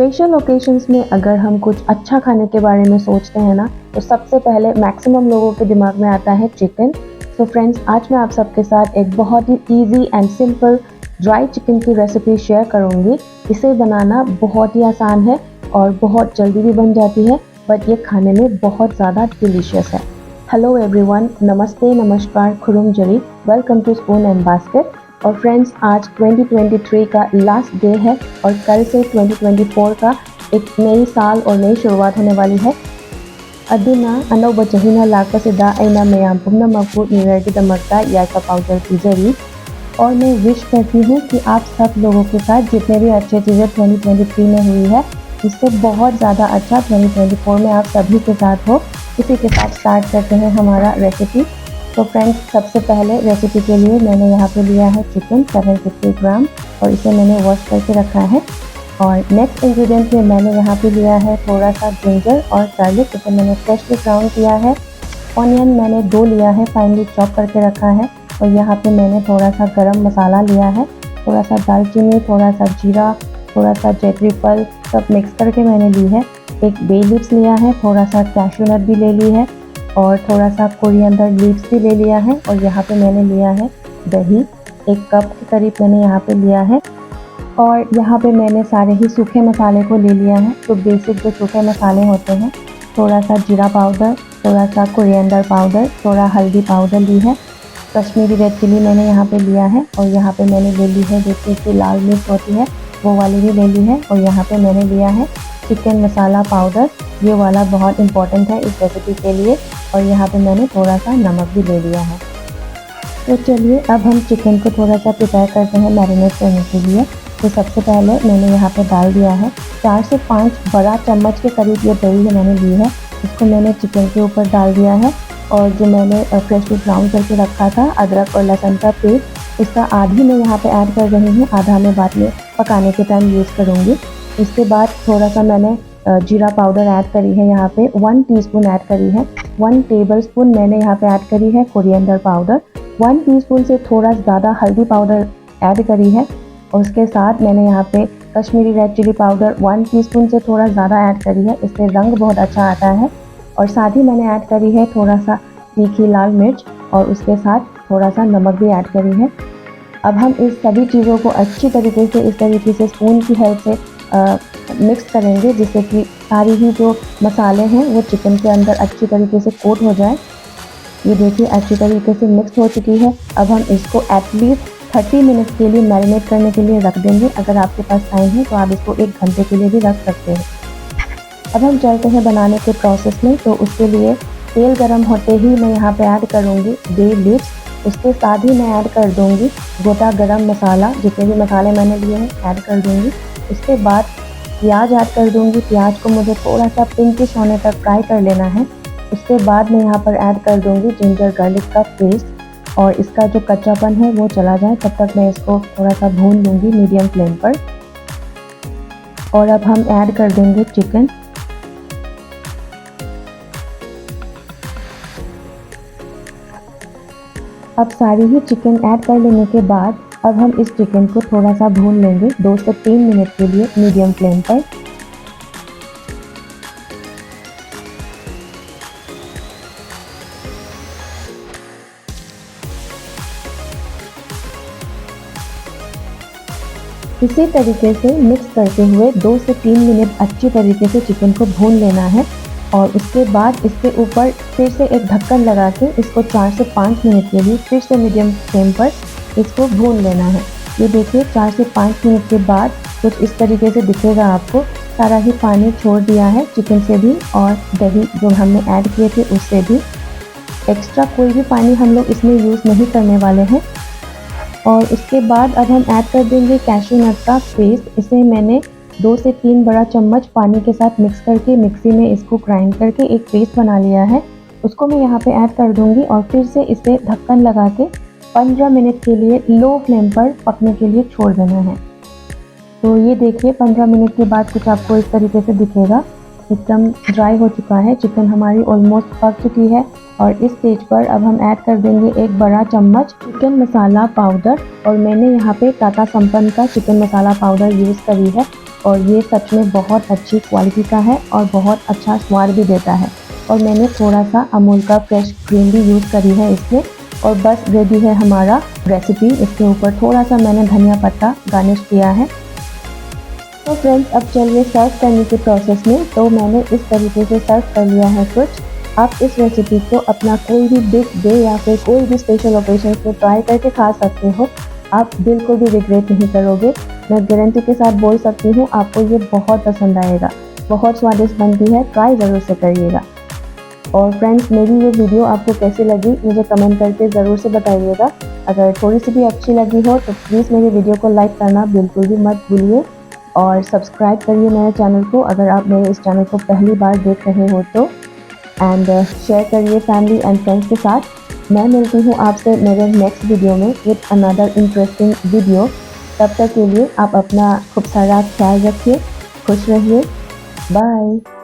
Special occasions में अगर हम कुछ अच्छा खाने के बारे में सोचते हैं ना, तो सबसे पहले मैक्सिमम लोगों के दिमाग में आता है चिकन। सो फ्रेंड्स, आज मैं आप सबके साथ एक बहुत ही easy and simple dry chicken की रेसिपी शेयर करूंगी। इसे बनाना बहुत ही आसान है और बहुत जल्दी भी बन जाती है, बट ये खाने में बहुत ज़्यादा डिलीशियस है। हेलो एवरीवन, नमस्ते, नमस्कार, खुरुम जरी, welcome to spoon and basket. और फ्रेंड्स, आज 2023 का लास्ट डे है और कल से 2024 का एक नई साल और नई शुरुआत होने वाली है। अदुना अनौबा चहीना लाकपसिदा अइना मयाम पुम्नमकु न्यू ईयर गिदमकता याइफा पाउडर पिजरी। और मैं विश करती हूँ कि आप सब लोगों के साथ जितने भी अच्छे चीज़ें 2023 में हुई है, उससे बहुत ज़्यादा अच्छा 2024 में आप सभी के साथ हो। इसी के साथ स्टार्ट करते हैं हमारा रेसिपी। तो फ्रेंड्स, सबसे पहले रेसिपी के लिए मैंने यहाँ पे लिया है चिकन 750 ग्राम और इसे मैंने वॉश करके रखा है। और नेक्स्ट इंग्रेडिएंट में मैंने यहाँ पे लिया है थोड़ा सा जिंजर और गार्लिक, इसे मैंने फ्रेशली ग्राउंड किया है। ऑनियन मैंने 2 लिया है, फाइनली चॉप करके रखा है। और यहाँ पे मैंने थोड़ा सा गरम मसाला लिया है, थोड़ा सा दालचीनी, थोड़ा सा जीरा, थोड़ा सा जैगरी पल, सब मिक्स करके मैंने ली है। एक बे लीव्स लिया है, थोड़ा सा कैश्यू नट भी ले ली है और थोड़ा सा कोरिएंडर लीव्स भी ले लिया है। और यहाँ पे मैंने लिया है दही, 1 कप के करीब मैंने यहाँ पे लिया है। और यहाँ पे मैंने सारे ही सूखे मसाले को ले लिया है। तो बेसिक जो सूखे मसाले होते हैं, थोड़ा सा जीरा पाउडर, थोड़ा सा कोरिएंडर पाउडर, थोड़ा हल्दी पाउडर ली है, कश्मीरी रेड चिली मैंने यहाँ पे लिया है। और यहाँ पे मैंने ले ली है जैसे कि लाल मिर्च होती है, वो वाली भी ले ली है। और यहाँ पे मैंने लिया है चिकन मसाला पाउडर, ये वाला बहुत इम्पॉर्टेंट है इस रेसिपी के लिए। और यहाँ पे मैंने थोड़ा सा नमक भी ले लिया है। तो चलिए अब हम चिकन को थोड़ा सा प्रिपेयर करते हैं मैरिनेट करने के लिए। तो सबसे पहले मैंने यहाँ पे डाल दिया है 4 से 5 बड़ा चम्मच के करीब ये दही मैंने ली है, इसको मैंने चिकन के ऊपर डाल दिया है। और जो मैंने फ्रेशली ग्राउंड करके रखा था अदरक और लहसुन का पेस्ट, उसका आधी मैं यहाँ पे ऐड कर रही हूँ, आधा मैं बाद में पकाने के टाइम यूज़ करूँगी। उसके बाद थोड़ा सा मैंने जीरा पाउडर ऐड करी है, यहाँ पे 1 टीस्पून ऐड करी है। 1 टेबलस्पून मैंने यहाँ पे ऐड करी है कोरिएंडर पाउडर, 1 टीस्पून से थोड़ा ज़्यादा हल्दी पाउडर ऐड करी है। और उसके साथ मैंने यहाँ पे Kashmiri red chilli powder 1 teaspoon से थोड़ा ज़्यादा ऐड करी है, इससे रंग बहुत अच्छा आता है। और साथ ही मैंने ऐड करी है थोड़ा सा तीखी लाल मिर्च और उसके साथ थोड़ा सा नमक भी ऐड करी है। अब हम इस सभी चीज़ों को अच्छी तरीके से इस तरीके से स्पून की हेल्प से मिक्स करेंगे, जिससे कि सारी ही जो मसाले हैं वो चिकन के अंदर अच्छी तरीके से कोट हो जाए। ये देखिए अच्छी तरीके से मिक्स हो चुकी है। अब हम इसको एटलीस्ट 30 मिनट के लिए मैरिनेट करने के लिए रख देंगे। अगर आपके पास टाइम है तो आप इसको 1 घंटे के लिए भी रख सकते हैं। अब हम चलते हैं बनाने के प्रोसेस में। तो उसके लिए तेल गरम होते ही मैं यहाँ पे ऐड करूँगी बे लीव्स, उसके साथ ही मैं ऐड कर दूँगी गोटा गरम मसाला, जितने भी मसाले मैंने लिए हैं ऐड कर दूँगी। उसके बाद प्याज ऐड कर दूँगी, प्याज को मुझे थोड़ा सा पिंकिश होने तक फ्राई कर लेना है। उसके बाद मैं यहाँ पर ऐड कर दूँगी जिंजर गार्लिक का पेस्ट और इसका जो कच्चापन है वो चला जाए तब तक मैं इसको थोड़ा सा भून लूँगी मीडियम फ्लेम पर। और अब हम ऐड कर देंगे चिकन। अब सारी ही चिकन ऐड कर लेने के बाद अब हम इस चिकन को थोड़ा सा भून लेंगे 2 से 3 मिनट के लिए मीडियम फ्लेम पर। इसी तरीके से मिक्स करते हुए 2 से 3 मिनट अच्छी तरीके से चिकन को भून लेना है। और उसके बाद इसके ऊपर फिर से एक ढक्कन लगा के इसको 4 से 5 मिनट के लिए फिर से मीडियम फ्लेम पर इसको भून लेना है। ये देखिए 4 से 5 मिनट के बाद कुछ इस तरीके से दिखेगा आपको। सारा ही पानी छोड़ दिया है चिकन से भी और दही जो हमने ऐड किए थे उससे भी। एक्स्ट्रा कोई भी पानी हम लोग इसमें यूज़ नहीं करने वाले हैं। और उसके बाद अब हम ऐड कर देंगे कैश्यू नट का पेस्ट। इसे मैंने 2 से 3 बड़ा चम्मच पानी के साथ मिक्स करके मिक्सी में इसको ग्राइंड करके एक पेस्ट बना लिया है, उसको मैं यहाँ पे ऐड कर दूँगी। और फिर से इसे ढक्कन लगा के 15 मिनट के लिए लो फ्लेम पर पकने के लिए छोड़ देना है। तो ये देखिए 15 मिनट के बाद कुछ आपको इस तरीके से दिखेगा, एकदम ड्राई हो चुका है, चिकन हमारी ऑलमोस्ट पक चुकी है। और इस स्टेज पर अब हम ऐड कर देंगे 1 बड़ा चम्मच चिकन मसाला पाउडर। और मैंने यहाँ पे टाटा संपन्न का चिकन मसाला पाउडर यूज़ करी है। और ये सच में बहुत अच्छी क्वालिटी का है और बहुत अच्छा स्वाद भी देता है। और मैंने थोड़ा सा अमूल का फ्रेश क्रीम भी यूज़ करी है इसमें। और बस रेडी है हमारा रेसिपी। इसके ऊपर थोड़ा सा मैंने धनिया पत्ता गार्निश किया है। तो फ्रेंड्स अब चलिए सर्व करने के प्रोसेस में। तो मैंने इस तरीके से सर्व कर लिया है कुछ। आप इस रेसिपी को अपना कोई भी बिग डे या फिर कोई भी स्पेशल ओकेजन में ट्राई करके खा सकते हो। आप बिल्कुल भी रिग्रेट नहीं करोगे। मैं गारंटी के साथ बोल सकती हूँ आपको ये बहुत पसंद आएगा। बहुत स्वादिष्ट बनती है, ट्राई ज़रूर से करिएगा। और फ्रेंड्स मेरी ये वीडियो आपको कैसी लगी मुझे कमेंट करके ज़रूर से बताइएगा। अगर थोड़ी सी भी अच्छी लगी हो तो प्लीज़ मेरी वीडियो को लाइक करना बिल्कुल भी मत भूलिए। और सब्सक्राइब करिए मेरे चैनल को अगर आप मेरे इस चैनल को पहली बार देख रहे हो तो। एंड शेयर करिए फैमिली एंड फ्रेंड्स के साथ। मैं मिलती हूँ आपसे मेरे नेक्स्ट वीडियो में विद अनदर इंटरेस्टिंग वीडियो। तब तक के लिए आप अपना खूब सारा ख्याल रखिए, खुश रहिए, बाय।